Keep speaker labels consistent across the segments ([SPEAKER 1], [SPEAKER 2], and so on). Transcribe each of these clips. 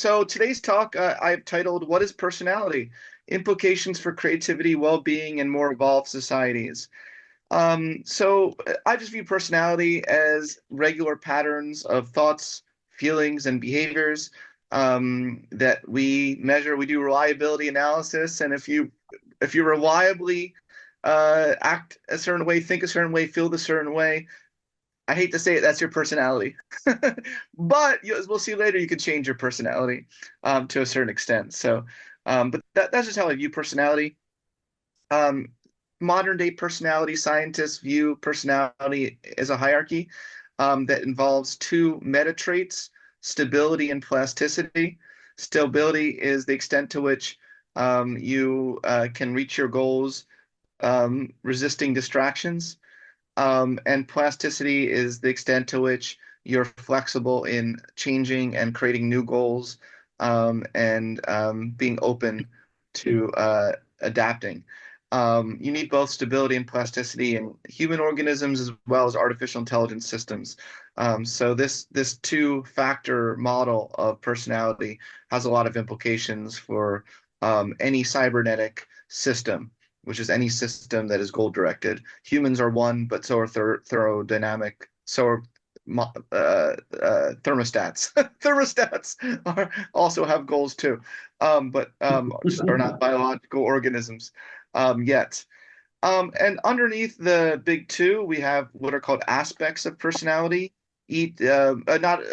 [SPEAKER 1] So today's talk I've titled "What is Personality? Implications for Creativity, Well-Being, and More Evolved Societies." I just view personality as regular patterns of thoughts, feelings, and behaviors that we measure. We do reliability analysis, and if you reliably act a certain way, think a certain way, feel a certain way, I hate to say it, that's your personality. But as we'll see later, you can change your personality to a certain extent. That's just how I view personality. Um, Modern day personality scientists view personality as a hierarchy that involves two meta traits, stability and plasticity. Stability is the extent to which you can reach your goals, resisting distractions. And plasticity is the extent to which you're flexible in changing and creating new goals, and being open to adapting. You need both stability and plasticity in human organisms as well as artificial intelligence systems. So this two-factor model of personality has a lot of implications for any cybernetic system, which is any system that is goal-directed. Humans are one, but so are thermodynamic, so are thermostats. Thermostats also have goals too, but just are not biological organisms yet. And underneath the big two, we have what are called aspects of personality. I'm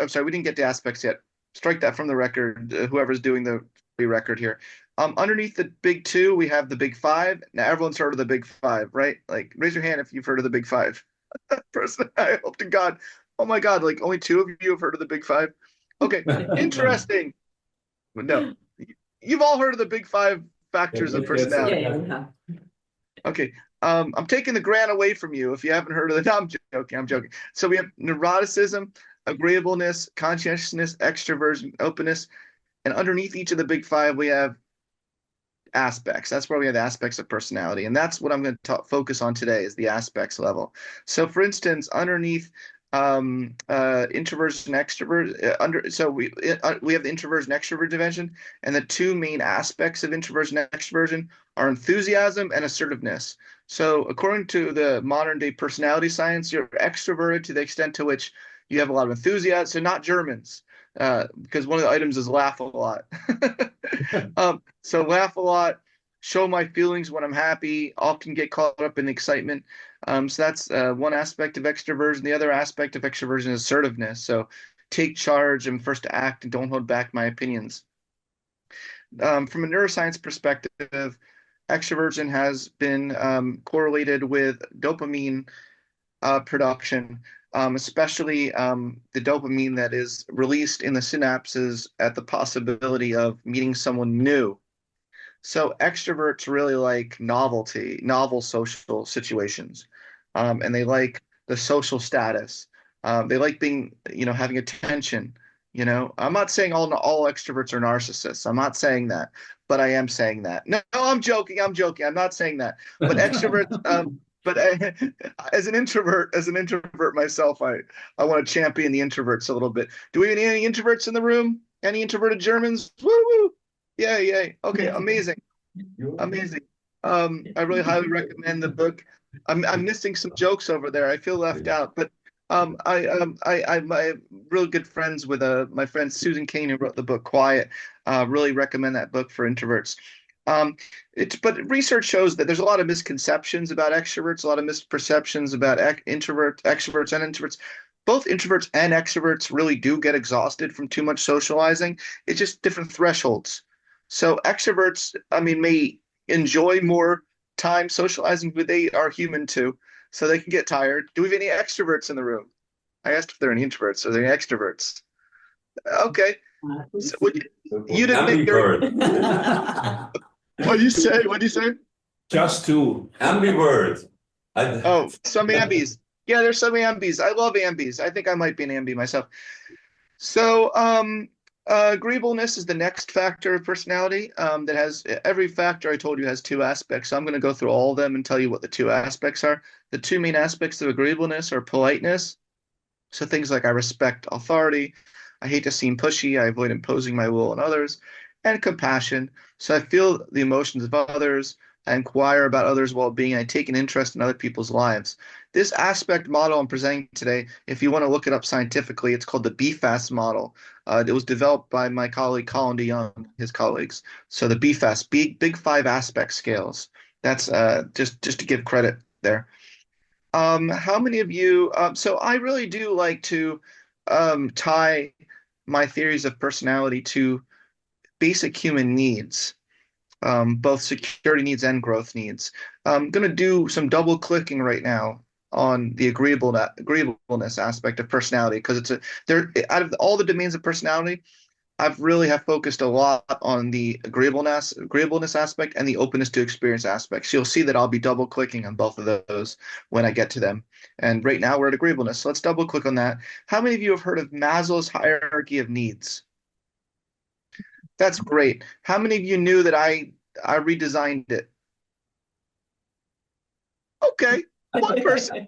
[SPEAKER 1] sorry, we didn't get to aspects yet. Strike that from the record. Whoever's doing the record here. Underneath the big two, we have the big five. Now, everyone's heard of the big five, right? Like, raise your hand if you've heard of the big five. Person, I hope to God. Oh my God, like only two of you have heard of the big five. Okay, interesting. But no, you've all heard of the big five factors of
[SPEAKER 2] Yes,
[SPEAKER 3] Yeah,
[SPEAKER 1] personality.
[SPEAKER 3] yeah, we have.
[SPEAKER 1] Okay. I'm taking the grant away from you if you haven't heard of it. No, I'm joking. I'm joking. So we have neuroticism, agreeableness, conscientiousness, extroversion, openness, and underneath each of the big five, we have aspects. That's where we have aspects of personality, and that's what I'm going to focus on today is the aspects level. So, for instance, underneath introversion, extrovert, we have the introversion extrovert dimension, and the two main aspects of introversion and extroversion are enthusiasm and assertiveness. So, according to the modern day personality science, you're extroverted to the extent to which you have a lot of enthusiasm. So, not Germans, because one of the items is laugh a lot. So laugh a lot, show my feelings when I'm happy, often get caught up in excitement. So that's one aspect of extroversion. The other aspect of extroversion is assertiveness. So take charge, I'm first to act, and don't hold back my opinions. From a neuroscience perspective, extroversion has been correlated with dopamine production, especially the dopamine that is released in the synapses at the possibility of meeting someone new. So extroverts really like novelty, novel social situations, and they like the social status. They like being, having attention. I'm not saying all extroverts are narcissists. I'm not saying that, but I am saying that. No, I'm joking. I'm joking. I'm not saying that. But extroverts, but as an introvert myself, I want to champion the introverts a little bit. Do we have any introverts in the room? Any introverted Germans? Woo woo! Yay, yay. Okay, amazing. Amazing. I really highly recommend the book. I'm missing some jokes over there. I feel left out, but I'm real good friends with my friend Susan Kane, who wrote the book Quiet. Really recommend that book for introverts. But research shows that there's a lot of misconceptions about extroverts, a lot of misperceptions about extroverts and introverts. Both introverts and extroverts really do get exhausted from too much socializing. It's just different thresholds. So extroverts, I mean, may enjoy more time socializing, but they are human too, so they can get tired. Do we have any extroverts in the room? I asked if there are any introverts. Are there any extroverts? Okay. So you didn't think there.
[SPEAKER 2] ambivert.
[SPEAKER 1] What do you say? What do you say?
[SPEAKER 2] Just two. Ambivert.
[SPEAKER 1] Oh, some ambies. Yeah, there's some ambies. I love ambies. I think I might be an ambie myself. So, agreeableness is the next factor of personality that has every factor I told you has two aspects. So I'm going to go through all of them and tell you what the two aspects are. The two main aspects of agreeableness are politeness. So things like I respect authority, I hate to seem pushy. I avoid imposing my will on others. And compassion. So I feel the emotions of others. I inquire about others' well-being. I take an interest in other people's lives. This aspect model I'm presenting today, if you want to look it up scientifically, it's called the BFAST model. It was developed by my colleague Colin DeYoung, his colleagues. So the BFAST, big five aspect scales. That's just to give credit there. How many of you? So I really do like to tie my theories of personality to basic human needs, both security needs and growth needs. I'm going to do some double clicking right now on the agreeableness aspect of personality because it's a there out of all the domains of personality, I've really have focused a lot on the agreeableness aspect and the openness to experience aspects. You'll see that I'll be double clicking on both of those when I get to them. And right now we're at agreeableness. So let's double click on that. How many of you have heard of Maslow's hierarchy of needs? That's great. How many of you knew that I redesigned it? Okay, one person.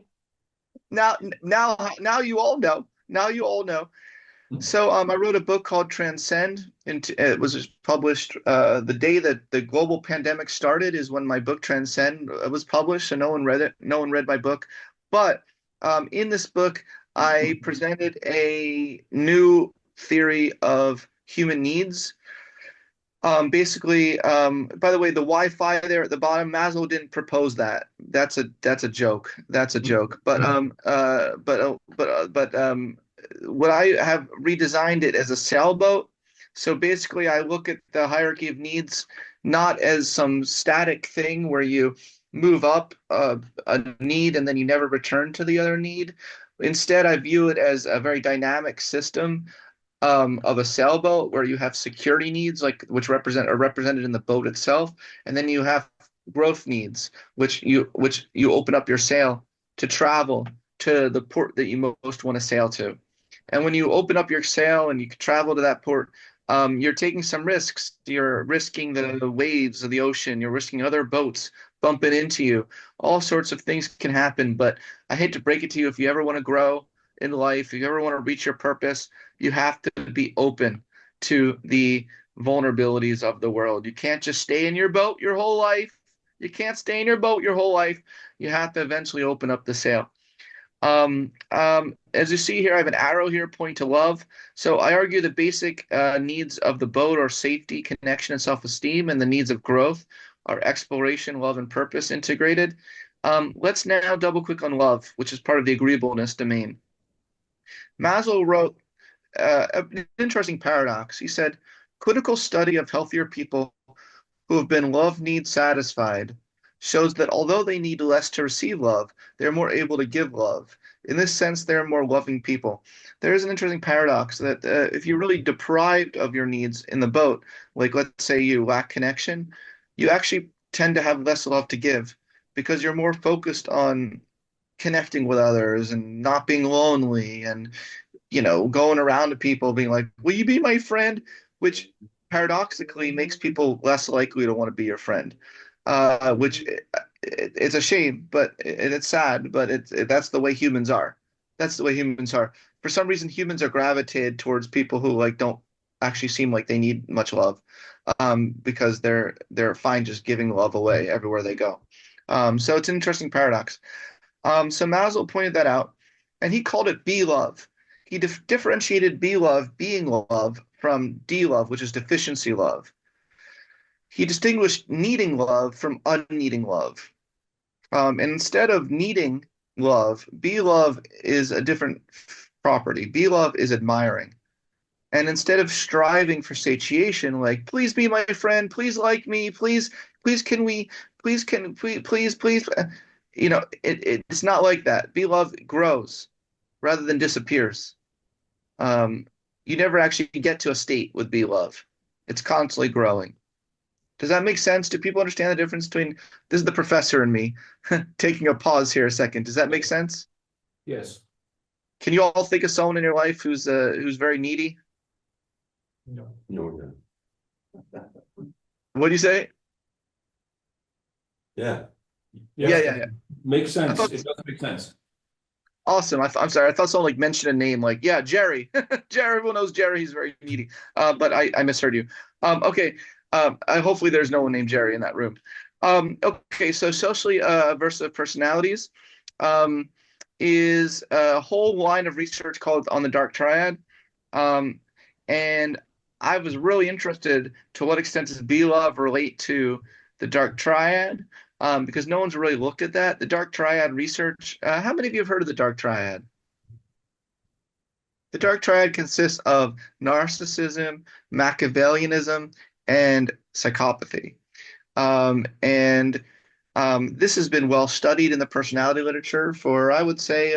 [SPEAKER 1] Now you all know. Now you all know. So I wrote a book called Transcend, and it was published the day that the global pandemic started is when my book Transcend was published. So no one read it. No one read my book. But in this book, I presented a new theory of human needs. Basically, by the way, the Wi-Fi there at the bottom, Maslow didn't propose that. That's a joke. That's a joke. But what I have redesigned it as a sailboat. So basically, I look at the hierarchy of needs not as some static thing where you move up a need and then you never return to the other need. Instead, I view it as a very dynamic system of a sailboat where you have security needs, like which are represented in the boat itself, and then you have growth needs, which you open up your sail to travel to the port that you most want to sail to. And when you open up your sail and you travel to that port, you're taking some risks. You're risking the waves of the ocean. You're risking other boats bumping into you. All sorts of things can happen. But I hate to break it to you, if you ever want to grow in life, if you ever want to reach your purpose, you have to be open to the vulnerabilities of the world. You can't just stay in your boat your whole life. You can't stay in your boat your whole life. You have to eventually open up the sail. As you see here, I have an arrow here pointing to love. So I argue the basic needs of the boat are safety, connection, and self-esteem, and the needs of growth are exploration, love, and purpose integrated. Let's now double click on love, which is part of the agreeableness domain. Maslow wrote an interesting paradox. He said, clinical study of healthier people who have been love need satisfied shows that although they need less to receive love, they're more able to give love. In this sense, they're more loving people. There is an interesting paradox that if you're really deprived of your needs in the boat, like let's say you lack connection, you actually tend to have less love to give because you're more focused on connecting with others and not being lonely and going around to people being like, will you be my friend? Which paradoxically makes people less likely to want to be your friend, which it's a shame, but it's sad, but that's the way humans are. That's the way humans are. For some reason, humans are gravitated towards people who like don't actually seem like they need much love, because they're fine just giving love away everywhere they go. So it's an interesting paradox. So Maslow pointed that out, and he called it B love. He differentiated B love, being love, from D love, which is deficiency love. He distinguished needing love from unneeding love. And instead of needing love, B love is a different property. B love is admiring. And instead of striving for satiation, like, please be my friend, please like me, please can we, please, it's not like that. Be love grows rather than disappears. Um, you never actually get to a state with be love. It's constantly growing. Does that make sense? Do people understand the difference between this is the professor and me taking a pause here a second? Does that make sense?
[SPEAKER 2] Yes.
[SPEAKER 1] Can you all think of someone in your life who's very needy?
[SPEAKER 2] No. No.
[SPEAKER 1] What do you say?
[SPEAKER 2] Yeah.
[SPEAKER 1] Yeah,
[SPEAKER 2] Yes.
[SPEAKER 1] yeah, yeah.
[SPEAKER 2] Makes
[SPEAKER 1] I
[SPEAKER 2] sense.
[SPEAKER 1] thought
[SPEAKER 2] It does make sense.
[SPEAKER 1] Awesome. I'm sorry. I thought someone like mentioned a name like, yeah, Jerry. Jerry, everyone knows Jerry. He's very needy. But I misheard you. Okay. Hopefully there's no one named Jerry in that room. Okay. So socially aversive personalities um, is a whole line of research called on the dark triad. Um, and I was really interested to what extent does B love relate to the dark triad? Because no one's really looked at that. The dark triad research. How many of you have heard of the dark triad? The dark triad consists of narcissism, Machiavellianism, and psychopathy. And this has been well studied in the personality literature for, I would say,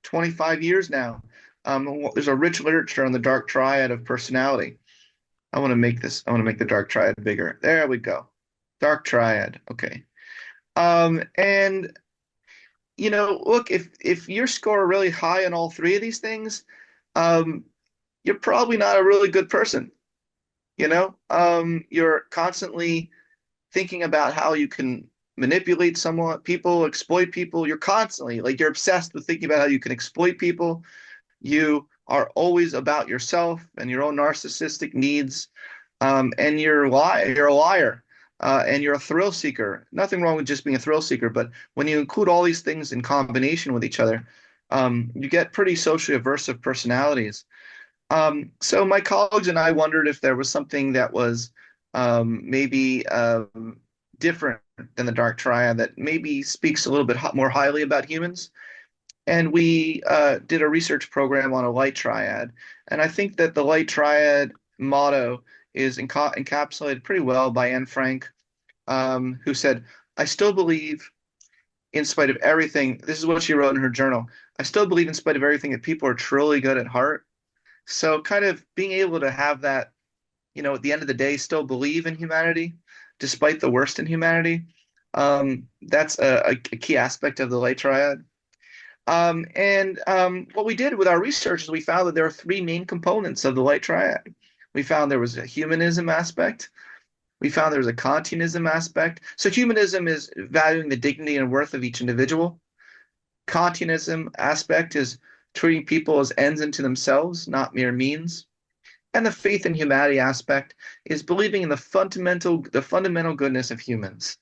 [SPEAKER 1] 25 years now. There's a rich literature on the dark triad of personality. I want to make the dark triad bigger. There we go. Dark triad. Okay. And look, if you score really high on all three of these things, um, you're probably not a really good person. You're constantly thinking about how you can manipulate someone, people, exploit people. You're obsessed with thinking about how you can exploit people. You are always about yourself and your own narcissistic needs, and you're a liar, and you're a thrill seeker. Nothing wrong with just being a thrill seeker, but when you include all these things in combination with each other, you get pretty socially aversive personalities. So my colleagues and I wondered if there was something that was maybe different than the dark triad that maybe speaks a little bit more highly about humans. And we did a research program on a light triad. And I think that the light triad motto is encapsulated pretty well by Anne Frank, who said, I still believe, in spite of everything, this is what she wrote in her journal. I still believe, in spite of everything, that people are truly good at heart. So, kind of being able to have that, at the end of the day, still believe in humanity, despite the worst in humanity. That's a key aspect of the light triad. And what we did with our research is we found that there are three main components of the light triad. We found there was a humanism aspect. We found there was a Kantianism aspect. So humanism is valuing the dignity and worth of each individual. Kantianism aspect is treating people as ends unto themselves, not mere means. And the faith in humanity aspect is believing in the fundamental goodness of humans.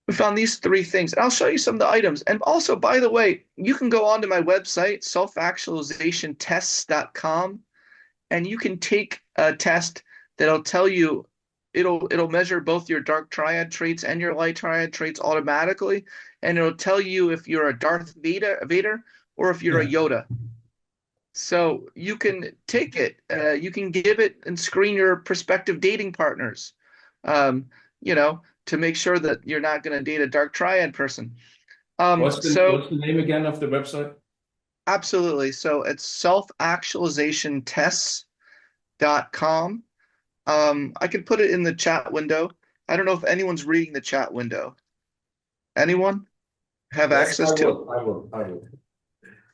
[SPEAKER 1] We found these three things. And I'll show you some of the items. And also, by the way, you can go onto my website, selfactualizationtests.com, and you can take a test that'll tell you it'll measure both your dark triad traits and your light triad traits automatically, and it'll tell you if you're a Vader or if you're a
[SPEAKER 2] Yeah.
[SPEAKER 1] Yoda. So you can take it, you can give it and screen your prospective dating partners, um, to make sure that you're not going to date a dark triad person. So
[SPEAKER 2] What's the name again of the website?
[SPEAKER 1] absolutely. So it's selfactualizationtests.com. I can put it in the chat window. I don't know if anyone's reading the chat window. Anyone have
[SPEAKER 2] Yes,
[SPEAKER 1] access to it?
[SPEAKER 2] I will.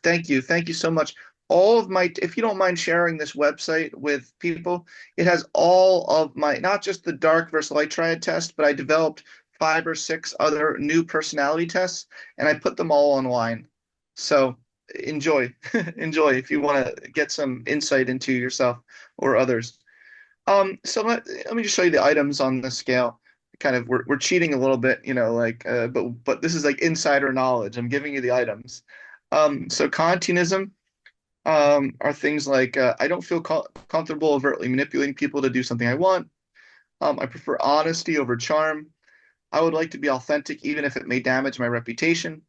[SPEAKER 1] Thank you. Thank you so much. If you don't mind sharing this website with people, it has all of my, not just the dark versus light triad test, but I developed 5 or 6 other new personality tests and I put them all online. So enjoy, enjoy if you want to get some insight into yourself or others. So let me just show you the items on the scale. Kind of, we're cheating a little bit, but this is like insider knowledge. I'm giving you the items. So Kantianism are things like I don't feel comfortable overtly manipulating people to do something I want. I prefer honesty over charm. I would like to be authentic, even if it may damage my reputation.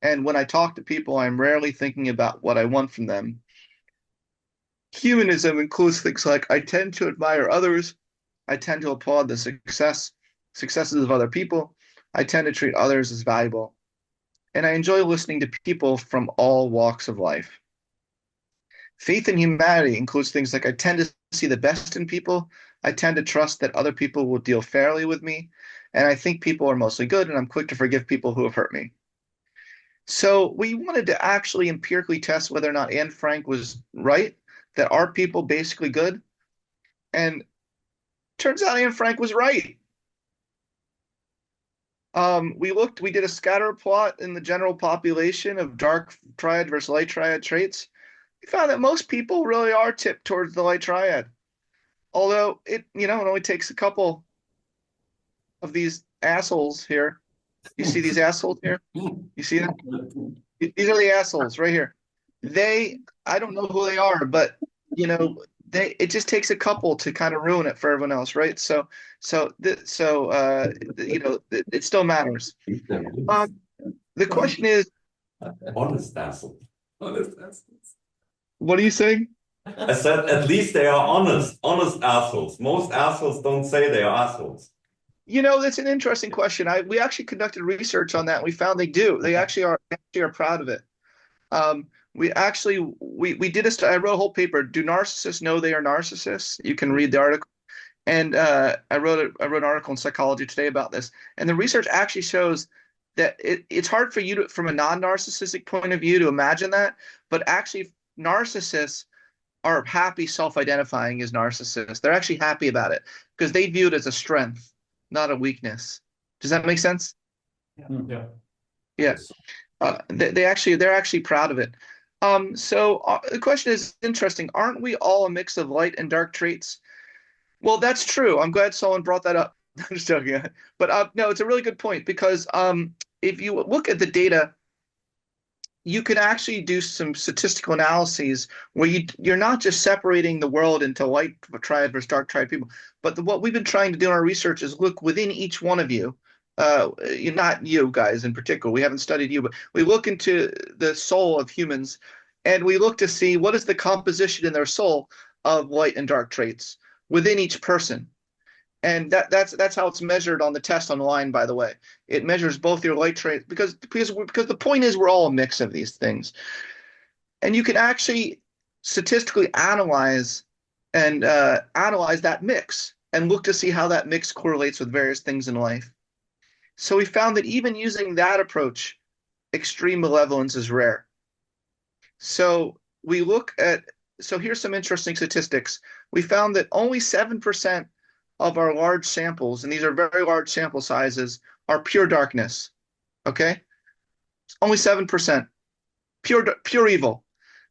[SPEAKER 1] And when I talk to people, I'm rarely thinking about what I want from them. Humanism includes things like I tend to admire others. I tend to applaud the successes of other people. I tend to treat others as valuable. And I enjoy listening to people from all walks of life. Faith in humanity includes things like I tend to see the best in people. I tend to trust that other people will deal fairly with me. And I think people are mostly good, and I'm quick to forgive people who have hurt me. So we wanted to actually empirically test whether or not Anne Frank was right, that are people basically good? And turns out Anne Frank was right. We did a scatter plot in the general population of dark triad versus light triad traits. We found that most people really are tipped towards the light triad. Although it only takes a couple of these assholes here. You see these assholes here? You see them? These are the assholes right here. I don't know who they are, but it just takes a couple to kind of ruin it for everyone else, right? It still matters. The question is,
[SPEAKER 3] Honest assholes. Honest assholes.
[SPEAKER 1] what are you saying?
[SPEAKER 3] I said at least they are honest assholes. Most assholes don't say they are assholes.
[SPEAKER 1] That's an interesting question. We actually conducted research on that. And we found they do. They actually are proud of it. We did I wrote a whole paper. Do narcissists know they are narcissists? You can read the article. And I wrote an article in Psychology Today about this. And the research actually shows that it's hard for you from a non-narcissistic point of view to imagine that, but actually narcissists are happy self-identifying as narcissists. They're actually happy about it because they view it as a strength, not a weakness. Does that make sense?
[SPEAKER 2] Yeah.
[SPEAKER 1] Yeah. They're actually proud of it. The question is interesting. Aren't we all a mix of light and dark traits? Well, that's true. I'm glad someone brought that up. I'm just joking. But no, it's a really good point because if you look at the data, you can actually do some statistical analyses where you're not just separating the world into light triad versus dark triad people, but what we've been trying to do in our research is look within each one of you. Not you guys in particular. We haven't studied you, but we look into the soul of humans, and we look to see what is the composition in their soul of light and dark traits within each person. And that's how it's measured on the test online, by the way. It measures both your light traits because the point is we're all a mix of these things. And you can actually statistically analyze that mix and look to see how that mix correlates with various things in life. So we found that even using that approach, extreme malevolence is rare. So here's some interesting statistics. We found that only 7% of our large samples, and these are very large sample sizes, are pure darkness. Okay? Only 7%. Pure evil.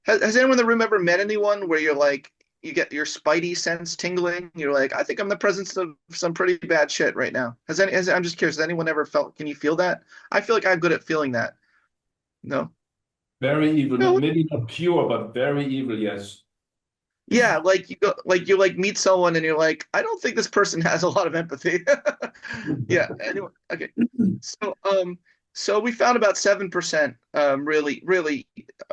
[SPEAKER 1] Has anyone in the room ever met anyone where you're like, you get your spidey sense tingling? You're like, I think I'm in the presence of some pretty bad shit right now. I'm just curious, has anyone ever can you feel that? I feel like I'm good at feeling that. No?
[SPEAKER 2] Very evil.
[SPEAKER 1] No?
[SPEAKER 2] Maybe not pure, but very evil, yes.
[SPEAKER 1] Yeah, you meet someone and you're like, I don't think this person has a lot of empathy. Yeah. Anyway, okay. So we found about 7% really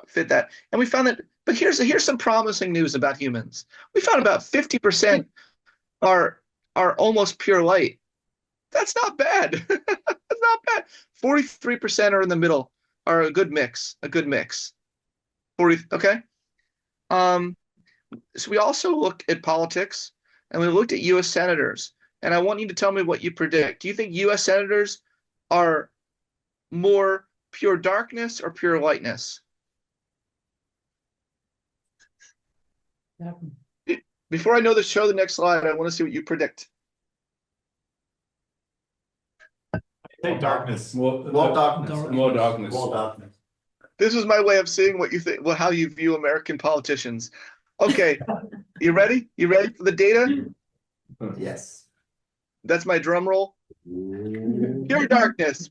[SPEAKER 1] fit that, and we found that. But here's some promising news about humans. We found about 50% are almost pure light. That's not bad. That's not bad. 43% are in the middle, are a good mix. 40. Okay. So we also looked at politics and we looked at U.S. senators. And I want you to tell me what you predict. Do you think U.S. senators are more pure darkness or pure lightness?
[SPEAKER 2] Yeah.
[SPEAKER 1] Before I show the next slide, I want to see what you predict.
[SPEAKER 2] Say darkness.
[SPEAKER 4] More darkness.
[SPEAKER 2] More darkness.
[SPEAKER 4] More darkness.
[SPEAKER 1] This is my way of seeing what you think, how you view American politicians. Okay, you ready? You ready for the data?
[SPEAKER 4] Yes.
[SPEAKER 1] That's my drum roll. Pure darkness.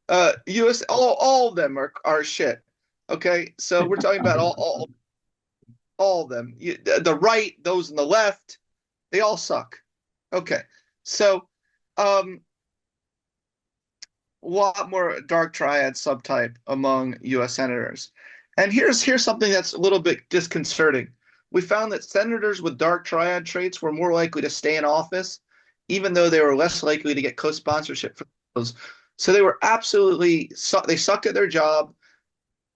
[SPEAKER 1] US, all of them are shit. Okay, so we're talking about all of them. The right, those on the left, they all suck. Okay, so a lot more dark triad subtype among U.S. senators. And here's something that's a little bit disconcerting. We found that senators with dark triad traits were more likely to stay in office, even though they were less likely to get co-sponsorship for those. So they were they sucked at their job.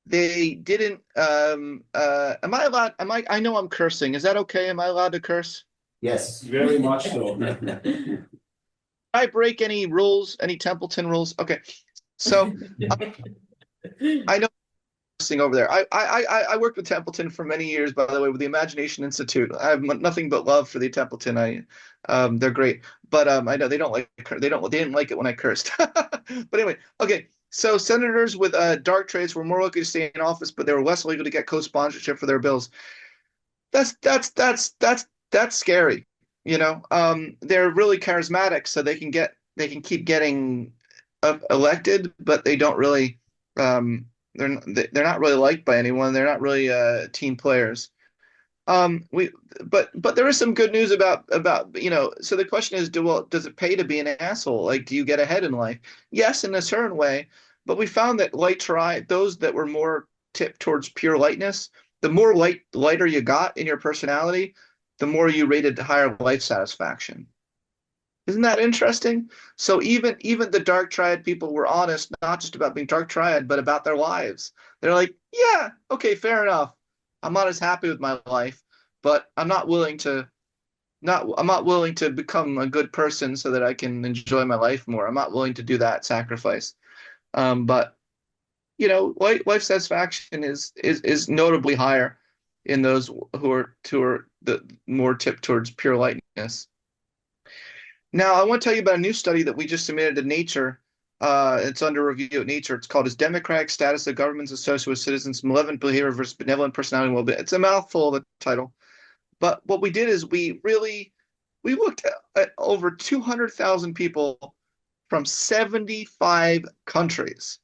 [SPEAKER 1] They didn't. Am I allowed? I know I'm cursing. Is that okay? Am I allowed to curse?
[SPEAKER 4] Yes.
[SPEAKER 2] Very much so.
[SPEAKER 1] I break any rules, any Templeton rules? Okay. So I know interesting over there. I worked with Templeton for many years, by the way, with the Imagination Institute. I have nothing but love for the Templeton. They're great, but I know they don't like they didn't like it when I cursed. But anyway, okay. So senators with dark trades were more likely to stay in office, but they were less likely to get co-sponsorship for their bills. That's scary. You know, they're really charismatic, so they can keep getting elected, but they don't really they're not really liked by anyone. They're not really team players. We but there is some good news about so the question is, does it pay to be an asshole? Like, do you get ahead in life? Yes, in a certain way, but we found that those that were more tipped towards pure lightness, the more lighter you got in your personality, the more you rated higher life satisfaction. Isn't that interesting? So even the dark triad people were honest, not just about being dark triad, but about their lives. They're like, yeah, okay, fair enough. I'm not as happy with my life, but I'm not willing to become a good person so that I can enjoy my life more. I'm not willing to do that sacrifice. But life satisfaction is notably higher in those who are the more tipped towards pure lightness. Now, I want to tell you about a new study that we just submitted to Nature. It's under review at Nature. It's called "Is Democratic Status of Governments Associated with Citizens' Malevolent Behavior versus Benevolent Personality and Well-Being?" It's a mouthful of a title. But what we did is we looked at over 200,000 people from 75 countries.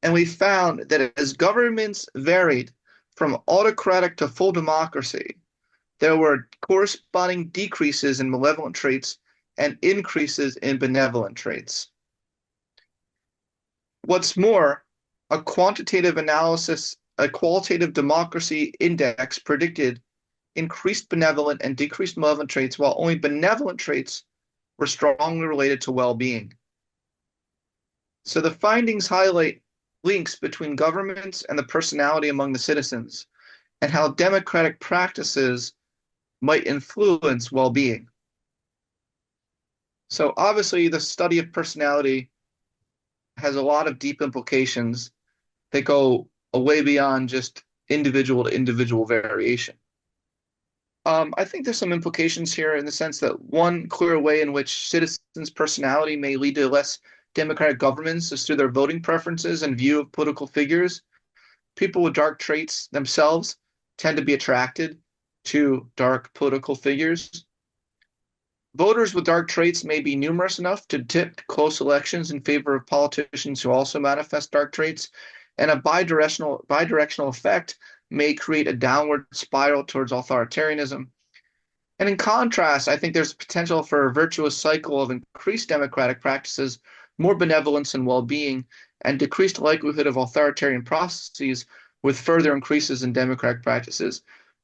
[SPEAKER 1] And we found that as governments varied from autocratic to full democracy, there were corresponding decreases in malevolent traits and increases in benevolent traits. What's more, a qualitative democracy index predicted increased benevolent and decreased malevolent traits, while only benevolent traits were strongly related to well-being. So the findings highlight links between governments and the personality among the citizens, and how democratic practices might influence well-being. So obviously the study of personality has a lot of deep implications that go way beyond just individual to individual variation. I think there's some implications here in the sense that one clear way in which citizens' personality may lead to less democratic governments is through their voting preferences and view of political figures. People with dark traits themselves tend to be attracted to dark political figures. Voters with dark traits may be numerous enough to tip close elections in favor of politicians who also manifest dark traits, and a bidirectional effect may create a downward spiral towards authoritarianism. And in contrast, I think there's potential for a virtuous cycle of increased democratic practices, more benevolence and well-being, and decreased likelihood of authoritarian processes with further increases in democratic practices.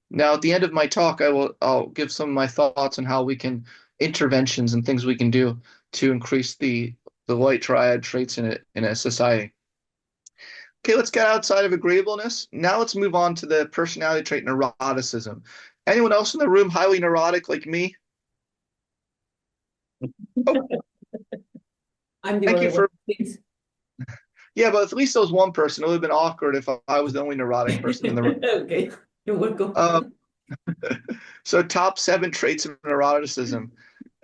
[SPEAKER 1] Now, at the end of my talk, I'll give some of my thoughts on how we can interventions and things we can do to increase the light triad traits in a society. Okay, let's get outside of agreeableness. Now let's move on to the personality trait neuroticism. Anyone else in the room highly neurotic like me? Oh,
[SPEAKER 5] I'm the
[SPEAKER 1] thank
[SPEAKER 5] only
[SPEAKER 1] you for.
[SPEAKER 5] one.
[SPEAKER 1] Yeah, but at least there was one person. It would have been awkward if I was the only neurotic person in the room.
[SPEAKER 5] Okay, you're welcome.
[SPEAKER 1] So top 7 traits of neuroticism: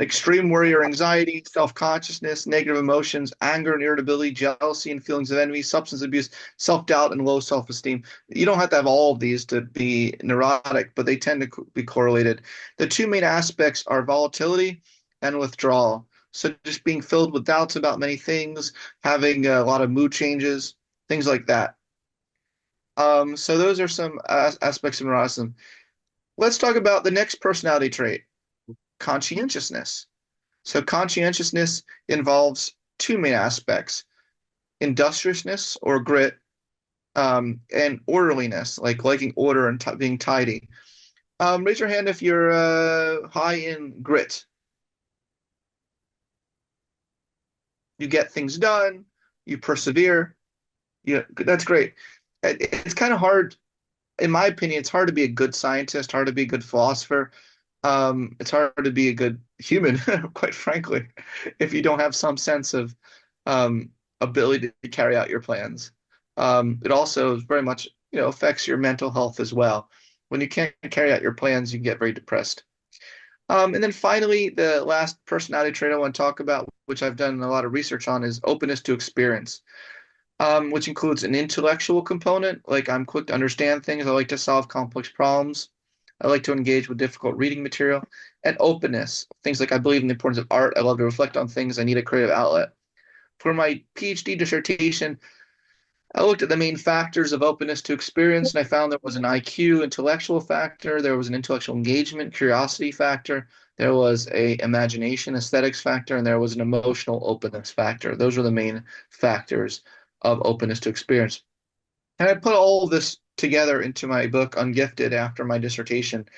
[SPEAKER 1] extreme worry or anxiety, self-consciousness, negative emotions, anger and irritability, jealousy and feelings of envy, substance abuse, self-doubt, and low self-esteem. You don't have to have all of these to be neurotic, but they tend to be correlated. The 2 main aspects are volatility and withdrawal. So just being filled with doubts about many things, having a lot of mood changes, things like that. So those are some aspects of neuroticism. Let's talk about the next personality trait, conscientiousness. So conscientiousness involves 2 main aspects: industriousness or grit, and orderliness, like liking order and being tidy. Raise your hand if you're high in grit. You get things done, you persevere. Yeah, that's great. It's kind of hard, in my opinion, it's hard to be a good scientist, hard to be a good philosopher. It's hard to be a good human, quite frankly, if you don't have some sense of ability to carry out your plans. It also very much, affects your mental health as well. When you can't carry out your plans, you can get very depressed. And then finally, the last personality trait I want to talk about, which I've done a lot of research on, is openness to experience, which includes an intellectual component, like I'm quick to understand things. I like to solve complex problems. I like to engage with difficult reading material, and openness, things like I believe in the importance of art. I love to reflect on things. I need a creative outlet. For my PhD dissertation, I looked at the main factors of openness to experience, and I found there was an IQ intellectual factor, there was an intellectual engagement, curiosity factor, there was a imagination aesthetics factor, and there was an emotional openness factor. Those were the main factors of openness to experience. And I put all of this together into my book, Ungifted, after my dissertation,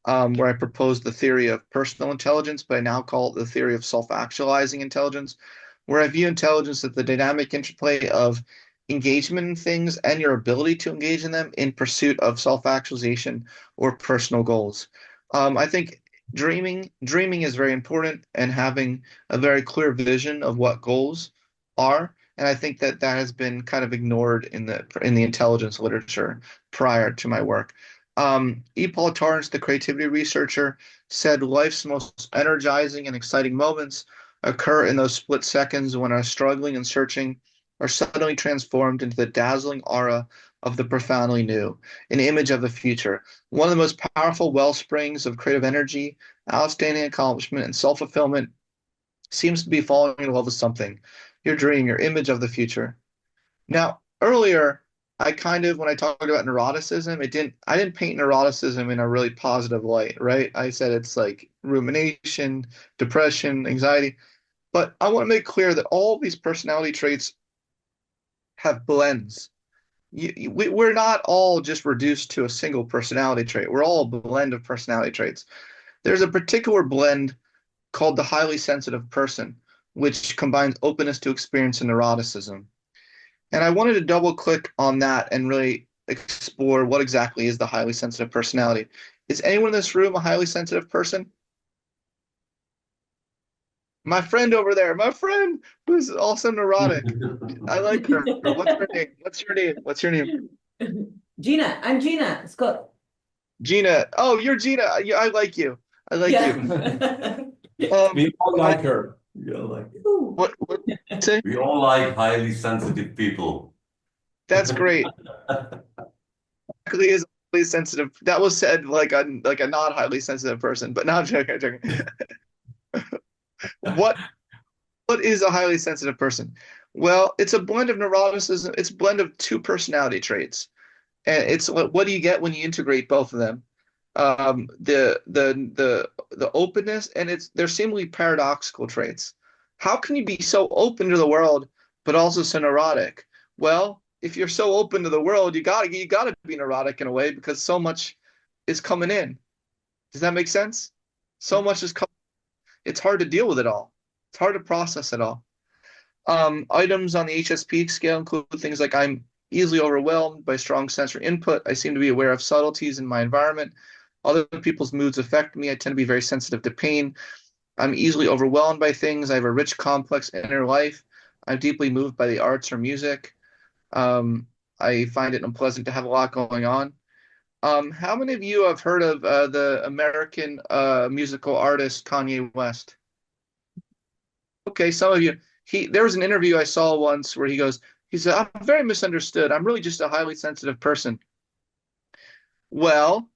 [SPEAKER 1] where I proposed the theory of personal intelligence, but I now call it the theory of self-actualizing intelligence, where I view intelligence as the dynamic interplay of engagement in things and your ability to engage in them in pursuit of self-actualization or personal goals. I think dreaming is very important, and having a very clear vision of what goals are. And I think that that has been kind of ignored in the intelligence literature prior to my work. E. Paul Torrance, the creativity researcher, said life's most energizing and exciting moments occur in those split seconds when our struggling and searching are suddenly transformed into the dazzling aura of the profoundly new, an image of the future. One of the most powerful well springs of creative energy, outstanding accomplishment, and self-fulfillment seems to be falling in love with something, your dream, your image of the future. Now, earlier, when I talked about neuroticism, I didn't paint neuroticism in a really positive light, right? I said it's like rumination, depression, anxiety. But I want to make clear that all these personality traits have blends. We're not all just reduced to a single personality trait. We're all a blend of personality traits. There's a particular blend called the highly sensitive person, which combines openness to experience and neuroticism. And I wanted to double click on that and really explore what exactly is the highly sensitive personality. Is anyone in this room a highly sensitive person? My friend over there, my friend who's also neurotic. I like her. What's her name? What's your name? What's your name?
[SPEAKER 5] Gina, I'm Gina, Scott.
[SPEAKER 1] Gina. Oh, you're Gina. Yeah, I like you. I like you.
[SPEAKER 2] We all like her.
[SPEAKER 3] We all like
[SPEAKER 1] What say?
[SPEAKER 3] We all like highly sensitive people.
[SPEAKER 1] That's great. Exactly is highly sensitive. That was said like a not highly sensitive person, but not joking. I'm joking. What what is a highly sensitive person? Well, it's a blend of neuroticism. It's a blend of two personality traits, and it's what do you get when you integrate both of them? The openness, and they're seemingly paradoxical traits. How can you be so open to the world but also so neurotic? Well, if you're so open to the world, you gotta be neurotic in a way because so much is coming in. Does that make sense? So much is coming. It's hard to deal with it all. It's hard to process it all. Items on the HSP scale include things like I'm easily overwhelmed by strong sensory input. I seem to be aware of subtleties in my environment. Other people's moods affect me. I tend to be very sensitive to pain. I'm easily overwhelmed by things. I have a rich, complex inner life. I'm deeply moved by the arts or music. I find it unpleasant to have a lot going on. How many of you have heard of the American musical artist Kanye West? Okay, some of you. There was an interview I saw once where he said, I'm very misunderstood. I'm really just a highly sensitive person. Well,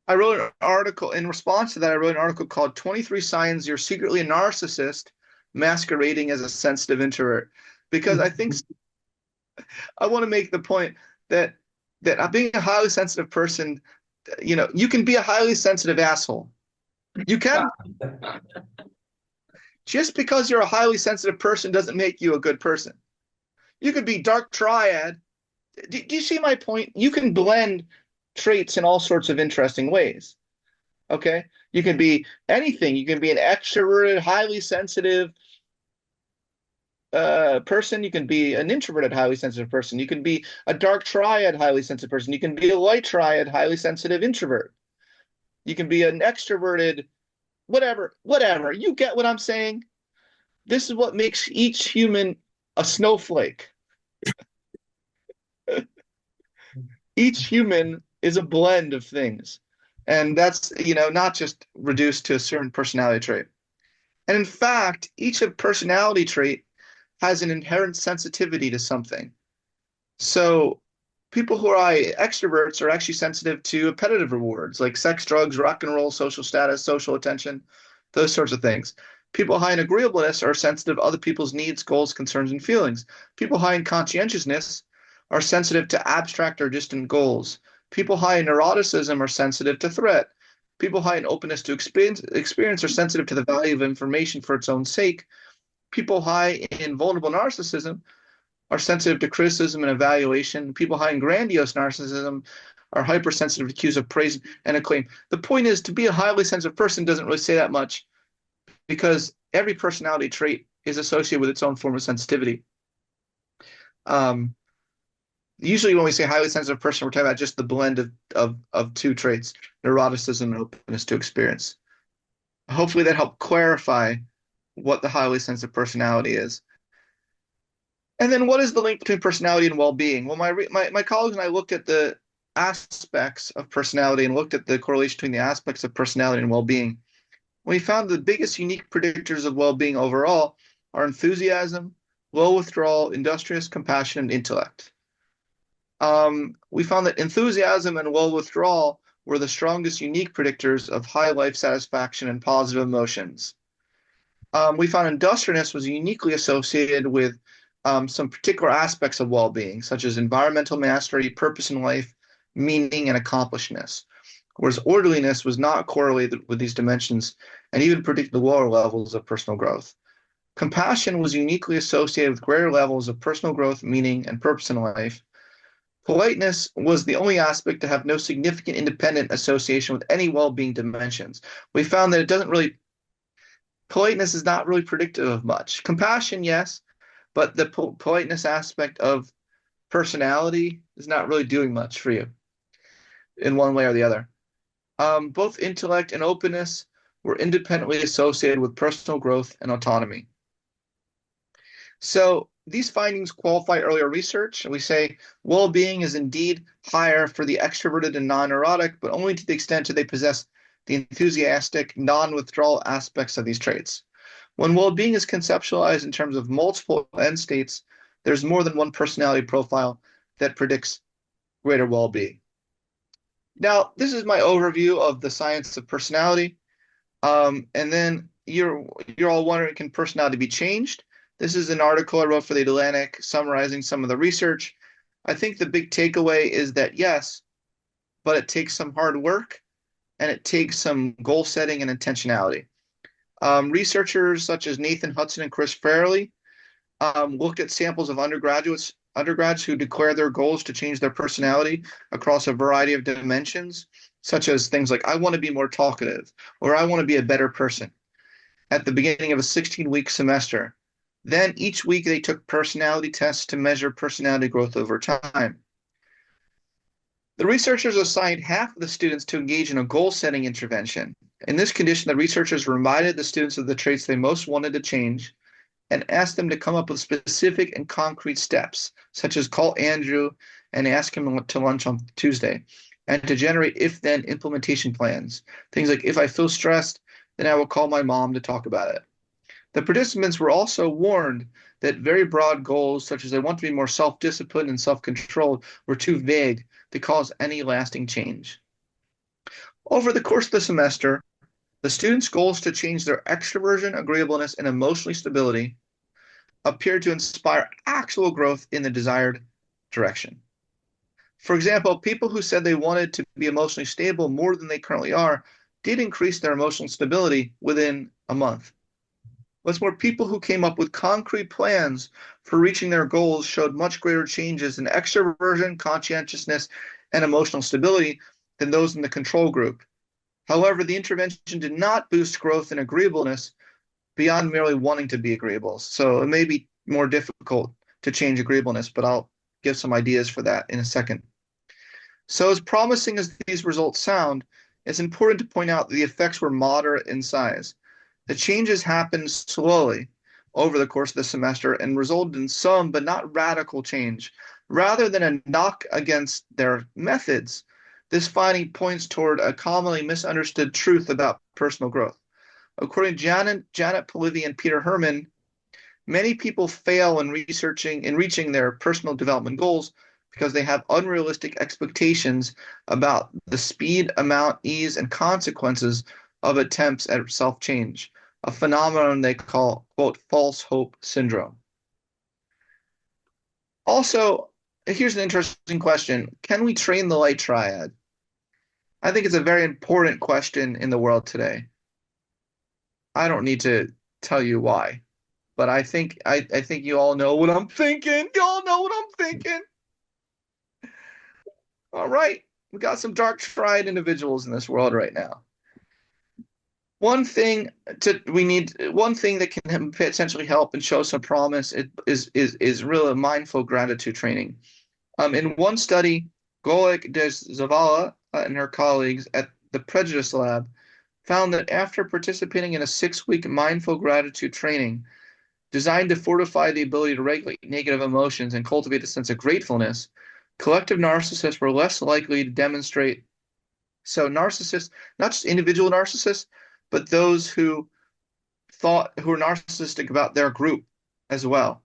[SPEAKER 1] I wrote an article in response to that. I wrote an article called 23 Signs You're Secretly a Narcissist Masquerading as a Sensitive Introvert. Because I think I want to make the point that being a highly sensitive person, you can be a highly sensitive asshole. You can. Just because you're a highly sensitive person doesn't make you a good person. You could be dark triad. Do you see my point? You can blend traits in all sorts of interesting ways. Okay? You can be anything. You can be an extroverted, highly sensitive person. You can be an introverted, highly sensitive person. You can be a dark triad, highly sensitive person. You can be a light triad, highly sensitive introvert. You can be an extroverted, whatever. You get what I'm saying? This is what makes each human a snowflake. Each human is a blend of things. And that's, not just reduced to a certain personality trait. And in fact, each of personality trait has an inherent sensitivity to something. So people who are extroverts are actually sensitive to appetitive rewards like sex, drugs, rock and roll, social status, social attention, those sorts of things. People high in agreeableness are sensitive to other people's needs, goals, concerns, and feelings. People high in conscientiousness are sensitive to abstract or distant goals. People high in neuroticism are sensitive to threat. People high in openness to experience are sensitive to the value of information for its own sake. People high in vulnerable narcissism are sensitive to criticism and evaluation. People high in grandiose narcissism are hypersensitive to cues of praise and acclaim. The point is, to be a highly sensitive person doesn't really say that much because every personality trait is associated with its own form of sensitivity. Usually when we say highly sensitive person, we're talking about just the blend of two traits, neuroticism and openness to experience. Hopefully that helped clarify what the highly sensitive personality is. And then what is the link between personality and well-being? Well, my colleagues and I looked at the aspects of personality and looked at the correlation between the aspects of personality and well-being. We found the biggest unique predictors of well-being overall are enthusiasm, low withdrawal, industrious, compassion, and intellect. We found that enthusiasm and low withdrawal were the strongest unique predictors of high life satisfaction and positive emotions. We found industriousness was uniquely associated with some particular aspects of well-being, such as environmental mastery, purpose in life, meaning, and accomplishedness, whereas orderliness was not correlated with these dimensions and even predicted the lower levels of personal growth. Compassion was uniquely associated with greater levels of personal growth, meaning, and purpose in life. Politeness was the only aspect to have no significant independent association with any well-being dimensions. We found that politeness is not really predictive of much. Compassion, yes, but the politeness aspect of personality is not really doing much for you in one way or the other. Both intellect and openness were independently associated with personal growth and autonomy. So these findings qualify earlier research, and we say well-being is indeed higher for the extroverted and non-neurotic, but only to the extent that they possess the enthusiastic, non-withdrawal aspects of these traits. When well-being is conceptualized in terms of multiple end states, there's more than one personality profile that predicts greater well-being. Now, this is my overview of the science of personality. And then you're all wondering, can personality be changed? This is an article I wrote for The Atlantic summarizing some of the research. I think the big takeaway is that yes, but it takes some hard work and it takes some goal setting and intentionality. Researchers such as Nathan Hudson and Chris Farley looked at samples of undergrads who declare their goals to change their personality across a variety of dimensions, such as things like, I want to be more talkative, or I want to be a better person, at the beginning of a 16-week semester. Then each week they took personality tests to measure personality growth over time. The researchers assigned half of the students to engage in a goal-setting intervention. In this condition, the researchers reminded the students of the traits they most wanted to change and asked them to come up with specific and concrete steps, such as call Andrew and ask him to lunch on Tuesday, and to generate if-then implementation plans. Things like, if I feel stressed, then I will call my mom to talk about it. The participants were also warned that very broad goals, such as I want to be more self-disciplined and self-controlled, were too vague to cause any lasting change. Over the course of the semester, the students' goals to change their extroversion, agreeableness, and emotional stability appeared to inspire actual growth in the desired direction. For example, people who said they wanted to be emotionally stable more than they currently are did increase their emotional stability within a month. What's more, people who came up with concrete plans for reaching their goals showed much greater changes in extroversion, conscientiousness, and emotional stability than those in the control group. However, the intervention did not boost growth and agreeableness beyond merely wanting to be agreeable. So it may be more difficult to change agreeableness, but I'll give some ideas for that in a second. So as promising as these results sound, it's important to point out that the effects were moderate in size. The changes happened slowly over the course of the semester and resulted in some, but not radical change. Rather than a knock against their methods, this finding points toward a commonly misunderstood truth about personal growth. According to Janet Polivy and Peter Herman, many people fail in reaching their personal development goals because they have unrealistic expectations about the speed, amount, ease, and consequences of attempts at self-change, a phenomenon they call, quote, false hope syndrome. Also, here's an interesting question. Can we train the light triad? I think it's a very important question in the world today. I don't need to tell you why, but I think you all know what I'm thinking. You all know what I'm thinking. All right, we got some dark triad individuals in this world right now. One thing that can potentially help and show some promise is really mindful gratitude training. In one study, Golek des Zavala and her colleagues at the Prejudice Lab found that after participating in a 6-week mindful gratitude training designed to fortify the ability to regulate negative emotions and cultivate a sense of gratefulness, collective narcissists were less likely to demonstrate. So narcissists, not just individual narcissists, but those who were narcissistic about their group as well,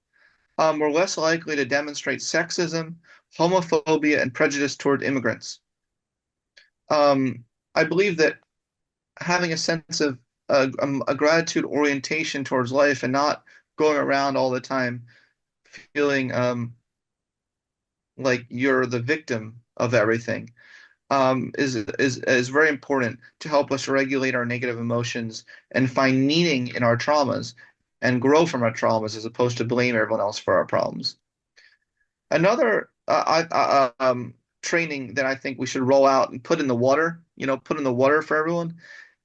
[SPEAKER 1] were less likely to demonstrate sexism, homophobia, and prejudice toward immigrants. I believe that having a sense of a gratitude orientation towards life and not going around all the time feeling like you're the victim of everything is very important to help us regulate our negative emotions and find meaning in our traumas and grow from our traumas as opposed to blame everyone else for our problems. Another training that I think we should roll out and put in the water, for everyone,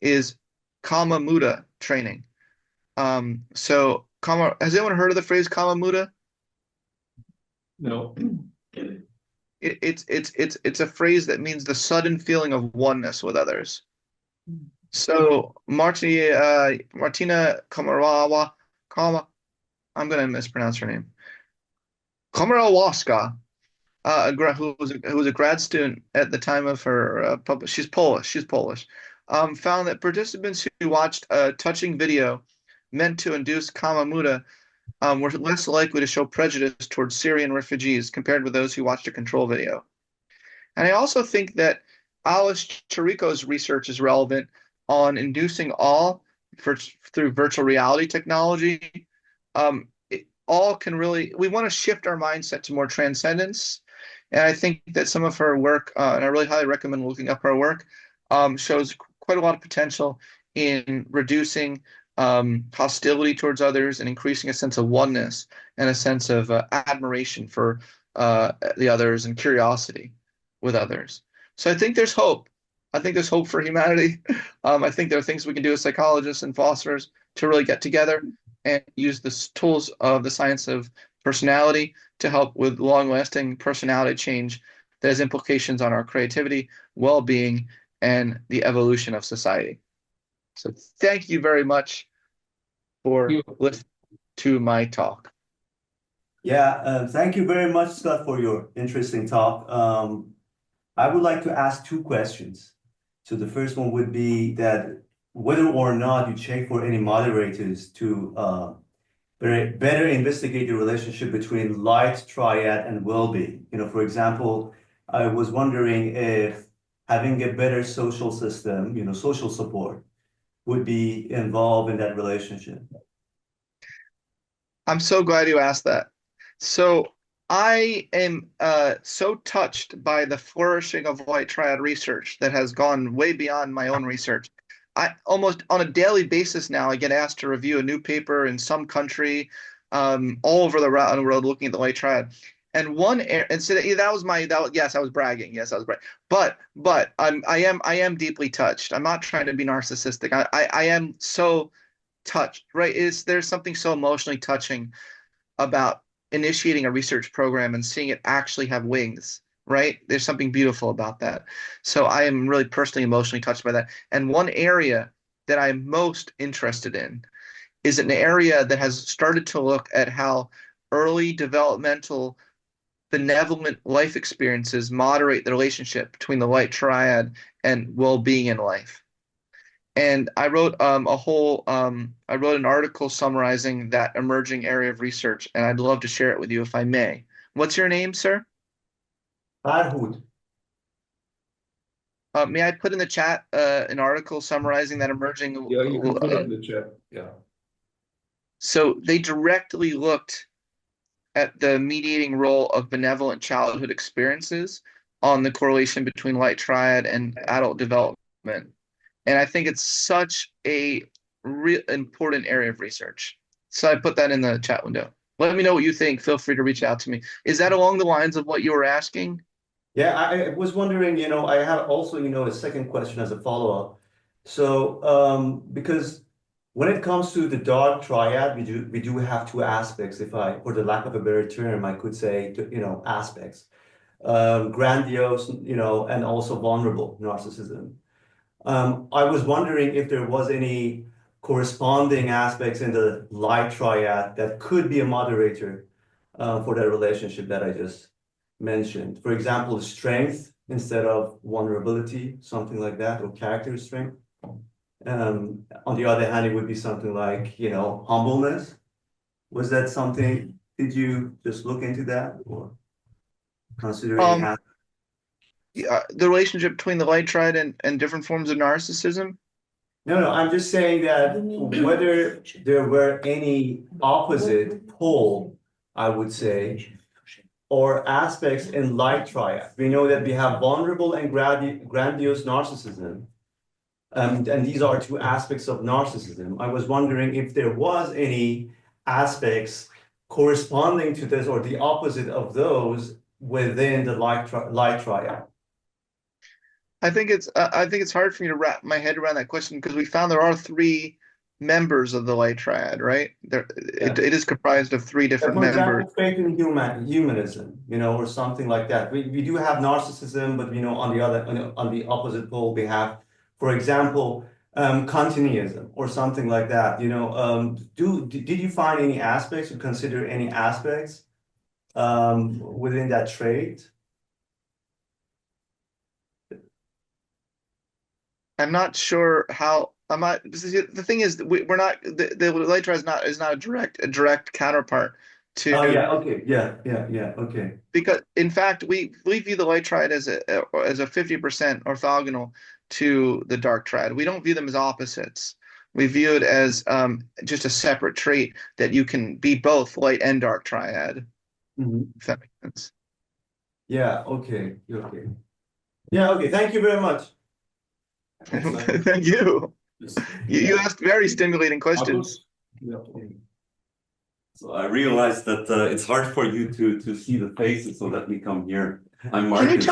[SPEAKER 1] is Kama Muda training. Has anyone heard of the phrase Kama Muda?
[SPEAKER 2] No.
[SPEAKER 1] It's a phrase that means the sudden feeling of oneness with others. So Martina Komarawa, I'm going to mispronounce her name. Komarawaska, who was a grad student at the time of her she's Polish, found that participants who watched a touching video meant to induce Kama Muda were less likely to show prejudice towards Syrian refugees compared with those who watched a control video. And I also think that Alice Chirico's research is relevant on inducing awe through virtual reality technology. We want to shift our mindset to more transcendence. And I think that some of her work, and I really highly recommend looking up her work, shows quite a lot of potential in reducing hostility towards others and increasing a sense of oneness and a sense of admiration for the others and curiosity with others. So I think there's hope. I think there's hope for humanity. I think there are things we can do as psychologists and philosophers to really get together and use the tools of the science of personality to help with long-lasting personality change that has implications on our creativity, well-being, and the evolution of society. So thank you very much for listening to my talk.
[SPEAKER 4] Yeah, thank you very much, Scott, for your interesting talk. I would like to ask 2 questions. So the first one would be that whether or not you check for any moderators to better investigate the relationship between light triad and well-being. For example, I was wondering if having a better social system, social support, would be involved in that relationship.
[SPEAKER 1] I'm so glad you asked that. So I am so touched by the flourishing of light triad research that has gone way beyond my own research. I almost on a daily basis now, I get asked to review a new paper in some country, all over the world looking at the light triad. And so yes, I was bragging. Yes, I was bragging. But I am deeply touched. I'm not trying to be narcissistic. I am so touched, right? There's something so emotionally touching about initiating a research program and seeing it actually have wings, right? There's something beautiful about that. So I am really personally emotionally touched by that. And one area that I'm most interested in is an area that has started to look at how early developmental benevolent life experiences moderate the relationship between the light triad and well-being in life. And I wrote I wrote an article summarizing that emerging area of research, and I'd love to share it with you if I may. What's your name, sir?
[SPEAKER 4] Farhud.
[SPEAKER 1] May I put in the chat an article summarizing that emerging?
[SPEAKER 2] Yeah, you can put it in the chat. Yeah.
[SPEAKER 1] So they directly looked at the mediating role of benevolent childhood experiences on the correlation between light triad and adult development. And I think it's such a important area of research. So I put that in the chat window. Let me know what you think. Feel free to reach out to me. Is that along the lines of what you were asking?
[SPEAKER 4] Yeah, I was wondering, I have also, a second question as a follow-up. So, because when it comes to the dark triad, we do have two aspects, for the lack of a better term, I could say, aspects. Grandiose, and also vulnerable narcissism. I was wondering if there was any corresponding aspects in the light triad that could be a moderator for that relationship that I just mentioned. For example, strength instead of vulnerability, something like that, or character strength. On the other hand, it would be something like, humbleness. Was that something, did you just look into that or consider any
[SPEAKER 1] The relationship between the light triad and different forms of narcissism?
[SPEAKER 4] No, I'm just saying that whether there were any opposite pole, I would say, or aspects in light triad. We know that we have vulnerable and grandiose narcissism. And these are two aspects of narcissism. I was wondering if there was any aspects corresponding to this or the opposite of those within the light triad.
[SPEAKER 1] I think it's hard for me to wrap my head around that question because we found there are three members of the light triad, right? It is comprised of three different
[SPEAKER 4] For example,
[SPEAKER 1] members.
[SPEAKER 4] faith in humanism, or something like that. We do have narcissism, but on the opposite pole, we have, for example, continuism or something like that. Did you find any aspects or consider any aspects within that trait?
[SPEAKER 1] I'm not sure how. The thing is, we're not. The light triad is not a direct counterpart to.
[SPEAKER 4] Oh yeah. Okay. Yeah. Okay.
[SPEAKER 1] Because in fact, we view the light triad as a 50% orthogonal to the dark triad. We don't view them as opposites. We view it as just a separate trait that you can be both light and dark triad. If that makes sense.
[SPEAKER 4] Yeah. Okay. Okay. Yeah. Okay. Thank you very much.
[SPEAKER 1] Thank you. You asked very stimulating questions.
[SPEAKER 3] So I realized that it's hard for you to see the faces, so let me come here. I'm Marcus.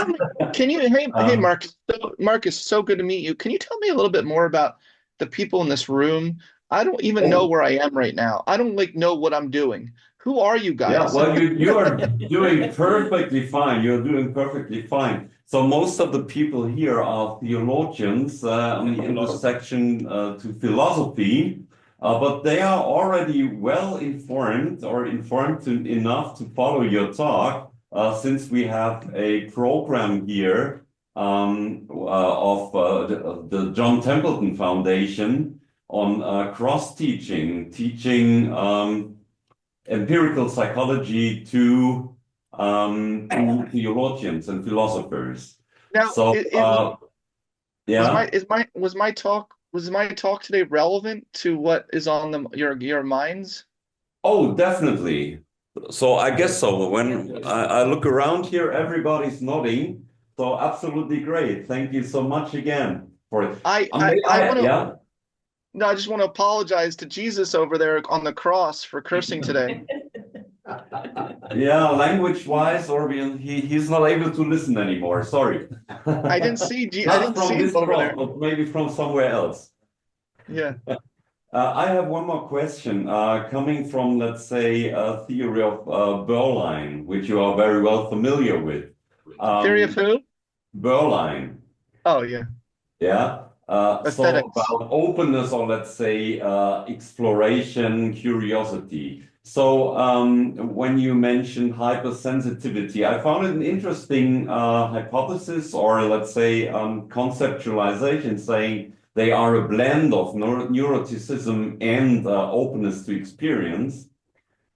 [SPEAKER 1] Can you tell me? Hey, Marcus. Marcus, so good to meet you. Can you tell me a little bit more about the people in this room? I don't even know where I am right now. I don't know what I'm doing. Who are you guys?
[SPEAKER 3] Yeah, well, you are doing perfectly fine. You're doing perfectly fine. So most of the people here are theologians on the intersection to philosophy, but they are already well informed or informed enough to follow your talk, since we have a program here of the John Templeton Foundation on cross-teaching, teaching empirical psychology to theologians and philosophers.
[SPEAKER 1] Now,
[SPEAKER 3] so yeah,
[SPEAKER 1] was my talk today relevant to what is on your minds?
[SPEAKER 3] Oh, definitely. So I guess so. When I look around here, everybody's nodding. So absolutely great. Thank you so much again for it. Yeah.
[SPEAKER 1] No, I just want to apologize to Jesus over there on the cross for cursing today.
[SPEAKER 3] Yeah, language-wise, or he's not able to listen anymore. Sorry.
[SPEAKER 1] I didn't see
[SPEAKER 3] this
[SPEAKER 1] over there.
[SPEAKER 3] but maybe from somewhere else.
[SPEAKER 1] Yeah.
[SPEAKER 3] I have one more question coming from, let's say, a theory of Berline, which you are very well familiar with.
[SPEAKER 1] Theory of who?
[SPEAKER 3] Berline.
[SPEAKER 1] Oh, yeah.
[SPEAKER 3] Yeah. So about openness, or let's say exploration, curiosity. So when you mentioned hypersensitivity, I found it an interesting hypothesis, or let's say conceptualization, saying they are a blend of neuroticism and openness to experience.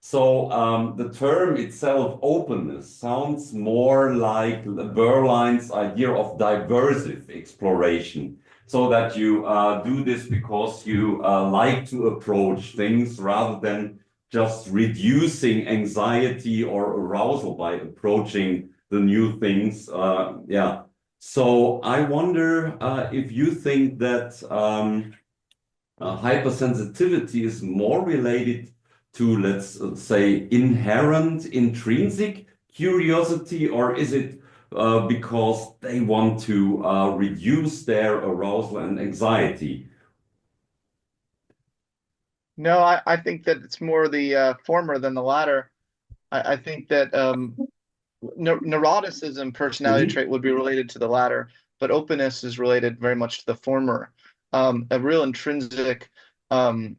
[SPEAKER 3] So the term itself, openness, sounds more like Berline's idea of diversive exploration. So that you do this because you like to approach things rather than just reducing anxiety or arousal by approaching the new things. Yeah. So I wonder if you think that hypersensitivity is more related to, let's say, inherent, intrinsic curiosity, or is it because they want to reduce their arousal and anxiety?
[SPEAKER 1] No, I think that it's more the former than the latter. I think that neuroticism, personality
[SPEAKER 3] Mhm.
[SPEAKER 1] trait, would be related to the latter, but openness is related very much to the former. A real intrinsic um,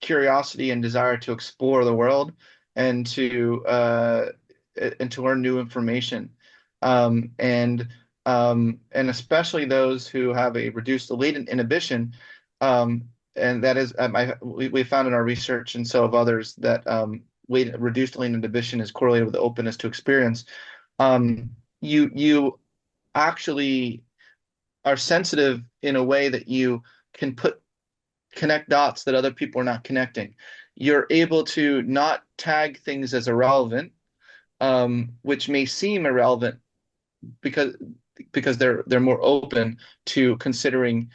[SPEAKER 1] curiosity and desire to explore the world and to learn new information, and especially those who have a reduced latent inhibition, and that is we found in our research, and so have others, that reduced latent inhibition is correlated with openness to experience. You actually are sensitive in a way that you can connect dots that other people are not connecting. You're able to not tag things as irrelevant, which may seem irrelevant because they're more open to considering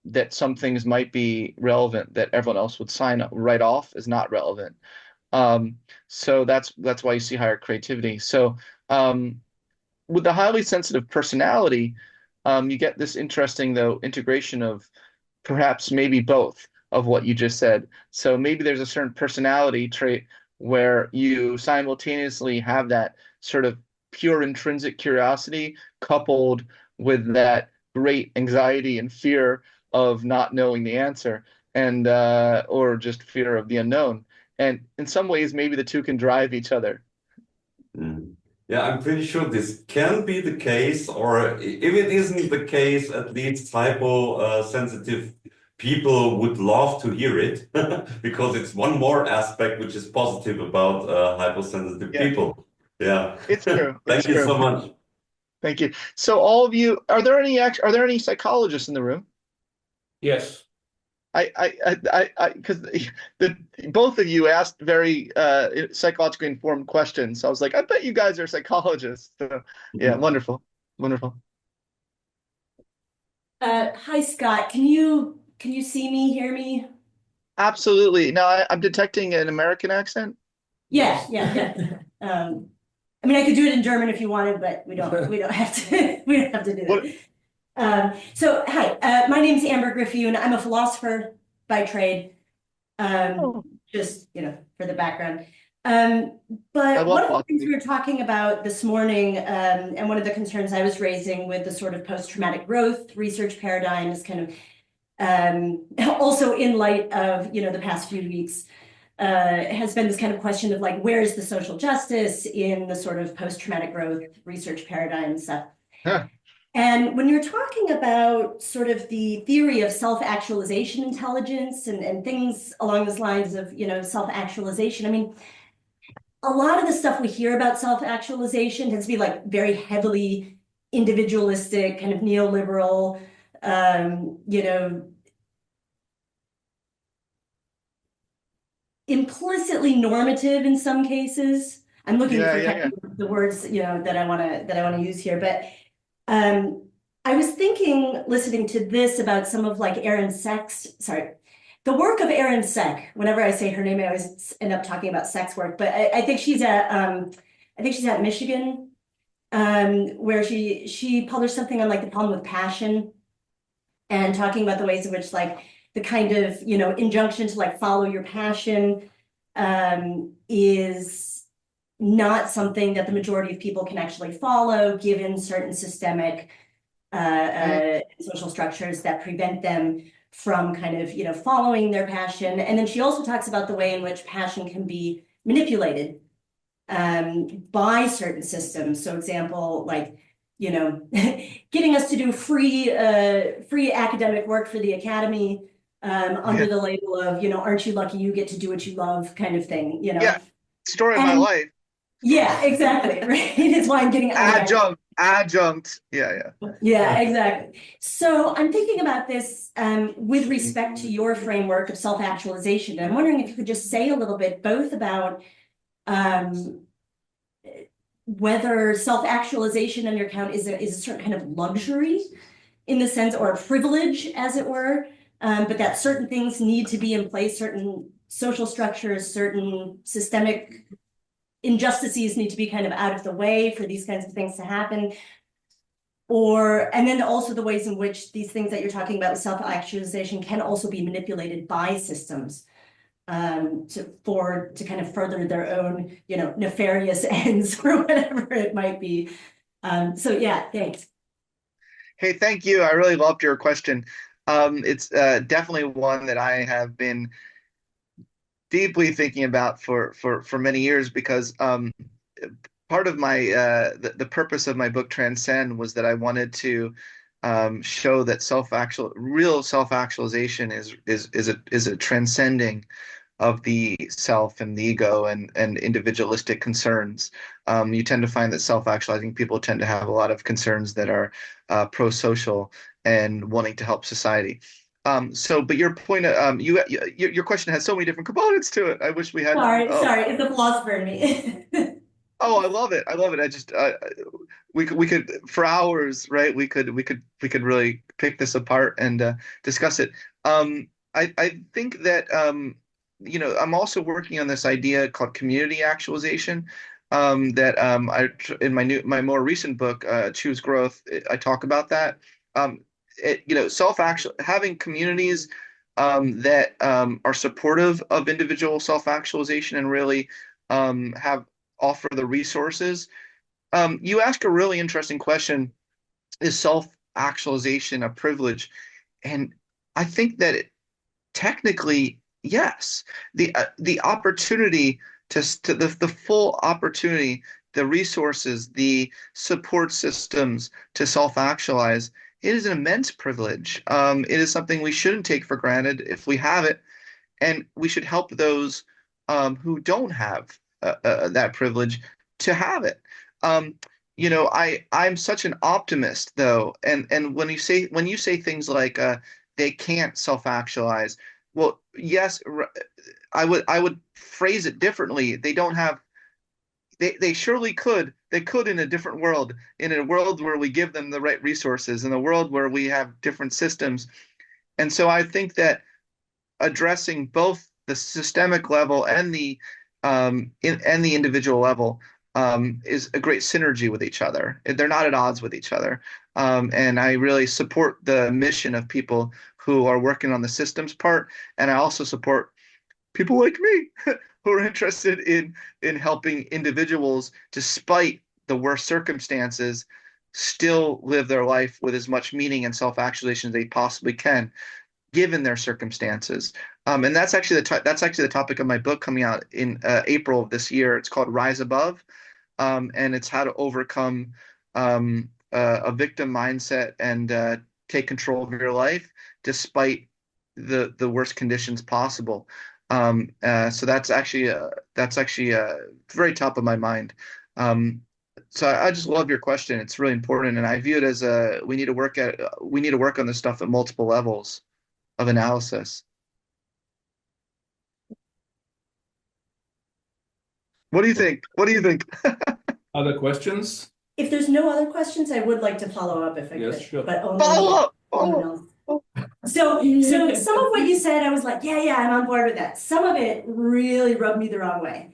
[SPEAKER 1] that some things might be relevant that everyone else would sign up right off as not relevant. So that's why you see higher creativity. So with the highly sensitive personality, you get this interesting though integration of perhaps maybe both of what you just said. So maybe there's a certain personality trait where you simultaneously have that sort of pure intrinsic curiosity coupled with that great anxiety and fear of not knowing the answer, and or just fear of the unknown. And in some ways, maybe the two can drive each other.
[SPEAKER 3] Mm. Yeah, I'm pretty sure this can be the case, or if it isn't the case, at least hypo-sensitive people would love to hear it because it's one more aspect which is positive about hyposensitive
[SPEAKER 1] Yeah,
[SPEAKER 3] people. Yeah.
[SPEAKER 1] it's true. It's
[SPEAKER 3] Thank you
[SPEAKER 1] true.
[SPEAKER 3] so much.
[SPEAKER 1] Thank you. So all of you, are there any psychologists in the room?
[SPEAKER 2] Yes.
[SPEAKER 1] Because the both of you asked very psychologically informed questions. So I was like, I bet you guys are psychologists. So, yeah,
[SPEAKER 3] Mhm.
[SPEAKER 1] wonderful, wonderful.
[SPEAKER 5] Hi Scott, can you see me, hear me?
[SPEAKER 1] Absolutely. Now I'm detecting an American accent.
[SPEAKER 5] Yeah, yeah, yeah. I mean, I could do it in German if you wanted, but we don't have to we don't have to do
[SPEAKER 1] What?
[SPEAKER 5] that. So hi, my name's Amber Griffey, and I'm a philosopher by trade.
[SPEAKER 1] Oh,
[SPEAKER 5] Just for the background.
[SPEAKER 1] I
[SPEAKER 5] But one
[SPEAKER 1] love
[SPEAKER 5] of the things
[SPEAKER 1] philosophy.
[SPEAKER 5] we were talking about this morning, and one of the concerns I was raising with the sort of post-traumatic growth research paradigm is kind of also in light of the past few weeks, has been this kind of question of like, where is the social justice in the sort of post-traumatic growth research paradigm and stuff.
[SPEAKER 1] Huh.
[SPEAKER 5] And when you're talking about sort of the theory of self-actualization intelligence and things along those lines of, self-actualization, I mean, a lot of the stuff we hear about self-actualization tends to be like very heavily individualistic, kind of neoliberal, implicitly normative in some cases. I'm looking
[SPEAKER 1] Yeah,
[SPEAKER 5] for
[SPEAKER 1] yeah,
[SPEAKER 5] kind
[SPEAKER 1] yeah.
[SPEAKER 5] of the words, that I want to use here, but I was thinking, listening to this about some of like the work of Erin Seck. Whenever I say her name, I always end up talking about sex work, but I think she's at Michigan, where she published something on like the problem with passion and talking about the ways in which like the kind of, injunction to like follow your passion is not something that the majority of people can actually follow, given certain systemic social structures that prevent them from kind of, following their passion. And then she also talks about the way in which passion can be manipulated by certain systems. So example, like, getting us to do free academic work for the academy under the label of, aren't you lucky you get to do what you love kind of thing,
[SPEAKER 1] Yeah, story of my life.
[SPEAKER 5] Yeah, exactly. Right. It's why I'm getting
[SPEAKER 1] adjunct.
[SPEAKER 5] Yeah, exactly. So I'm thinking about this with respect to your framework of self-actualization. I'm wondering if you could just say a little bit both about whether self-actualization on your account is a certain kind of luxury in the sense, or a privilege, as it were, but that certain things need to be in place, certain social structures, certain systemic injustices need to be kind of out of the way for these kinds of things to happen. And then also the ways in which these things that you're talking about with self-actualization can also be manipulated by systems to kind of further their own, nefarious ends or whatever it might be. So yeah, thanks.
[SPEAKER 1] Hey, thank you. I really loved your question. It's definitely one that I have been deeply thinking about for many years, because part of my the purpose of my book Transcend was that I wanted to show that real self-actualization is a transcending of the self and the ego and individualistic concerns. You tend to find that self-actualizing people tend to have a lot of concerns that are pro-social and wanting to help society. But your point, your question has so many different components to it. I wish we had.
[SPEAKER 5] Sorry, it's the philosopher in me.
[SPEAKER 1] Oh, I love it. I love it. I just we could for hours, right? We could really pick this apart and discuss it. I think that I'm also working on this idea called community actualization. In my more recent book, Choose Growth, I talk about that. Having communities that are supportive of individual self-actualization and really offer the resources. You ask a really interesting question: is self-actualization a privilege? And I think that technically, yes. The opportunity the full opportunity, the resources, the support systems to self-actualize, it is an immense privilege. It is something we shouldn't take for granted if we have it, and we should help those who don't have that privilege to have it. I'm such an optimist, though, and when you say things like they can't self-actualize, well, yes, I would phrase it differently. They don't have. They surely could. They could in a different world, in a world where we give them the right resources, in a world where we have different systems. And so I think that addressing both the systemic level and the individual level is a great synergy with each other. They're not at odds with each other. And I really support the mission of people who are working on the systems part. And I also support people like me who are interested in helping individuals, despite the worst circumstances, still live their life with as much meaning and self-actualization as they possibly can, given their circumstances. And that's actually the topic of my book coming out in April of this year. It's called Rise Above, and it's how to overcome a victim mindset and take control of your life despite the worst conditions possible. So that's actually very top of my mind. So I just love your question. It's really important, and I view it as we need to work on this stuff at multiple levels of analysis. What do you think?
[SPEAKER 2] Other questions?
[SPEAKER 5] If there's no other questions, I would like to follow up if I
[SPEAKER 2] Yes,
[SPEAKER 5] could,
[SPEAKER 2] sure.
[SPEAKER 5] but only
[SPEAKER 1] Follow up.
[SPEAKER 5] someone else. So some of what you said, I was like, yeah, I'm on board with that. Some of it really rubbed me the wrong way.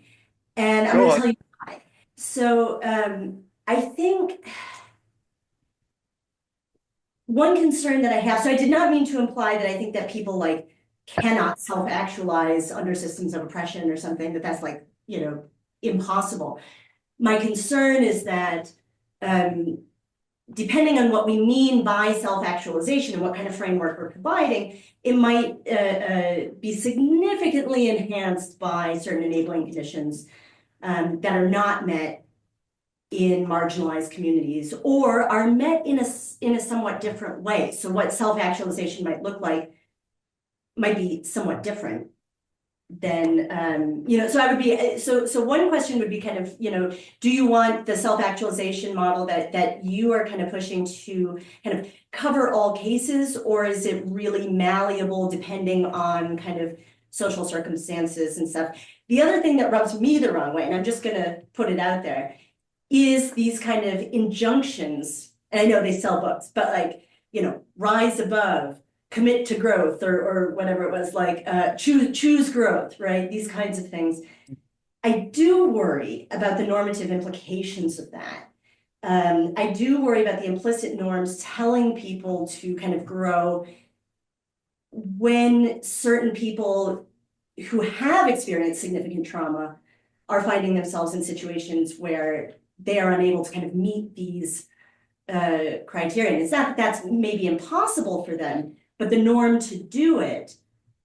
[SPEAKER 5] And I'm going to tell you why. So I think one concern that I have, so I did not mean to imply that I think that people like cannot self-actualize under systems of oppression or something, that's like, impossible. My concern is that depending on what we mean by self-actualization and what kind of framework we're providing, it might be significantly enhanced by certain enabling conditions that are not met in marginalized communities or are met in a somewhat different way. So what self-actualization might look like might be somewhat different than, so I would be, so one question would be kind of, do you want the self-actualization model that you are kind of pushing to kind of cover all cases, or is it really malleable depending on kind of social circumstances and stuff? The other thing that rubs me the wrong way, and I'm just gonna put it out there, is these kind of injunctions, and I know they sell books, but like, rise above, commit to growth, or whatever it was, like choose growth, right? These kinds of things. I do worry about the normative implications of that. I do worry about the implicit norms telling people to kind of grow when certain people who have experienced significant trauma are finding themselves in situations where they are unable to kind of meet these criteria. And it's not that that's maybe impossible for them, but the norm to do it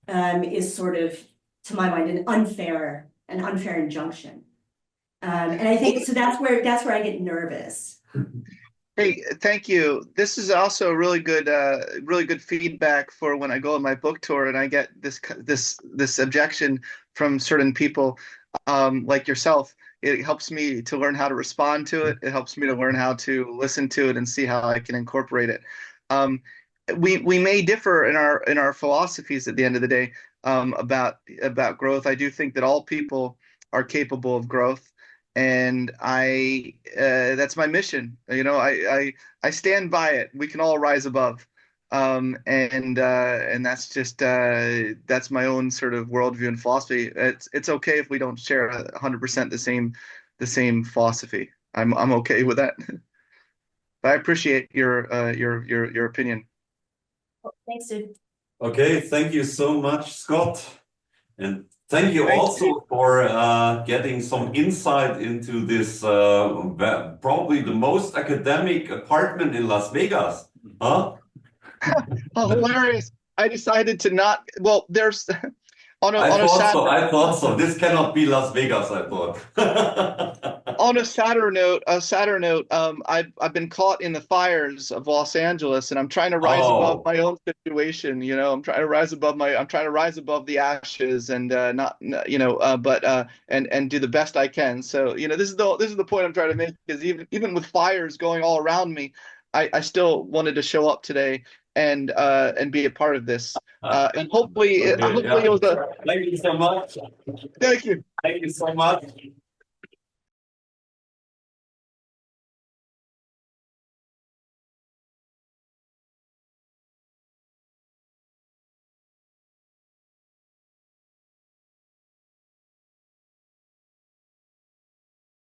[SPEAKER 5] is sort of, to my mind, an unfair injunction. And I think so that's where I get nervous.
[SPEAKER 1] Hey, thank you. This is also really good feedback for when I go on my book tour and I get this objection from certain people, like yourself. It helps me to learn how to respond to it. It helps me to learn how to listen to it and see how I can incorporate it. We may differ in our philosophies at the end of the day, about growth. I do think that all people are capable of growth, and that's my mission. I stand by it. We can all rise above, and that's just that's my own sort of worldview and philosophy. It's okay if we don't share 100% the same philosophy. I'm okay with that. But I appreciate your opinion.
[SPEAKER 5] Thanks, dude.
[SPEAKER 3] Okay, thank you so much, Scott. And thank you also for getting some insight into this probably the most academic apartment in Las Vegas. Huh?
[SPEAKER 1] Oh, hilarious. I decided to not, well, there's
[SPEAKER 3] I thought so. This cannot be Las Vegas, I thought.
[SPEAKER 1] On a sadder note, I've been caught in the fires of Los Angeles, and I'm trying to rise above my own situation. I'm trying to rise above the ashes, and and do the best I can. So this is the point I'm trying to make, because even with fires going all around me, I still wanted to show up today and be a part of this. And hopefully,
[SPEAKER 3] Okay,
[SPEAKER 1] hopefully it was a.
[SPEAKER 3] Thank you so much.
[SPEAKER 1] Thank you.
[SPEAKER 3] Thank you so much.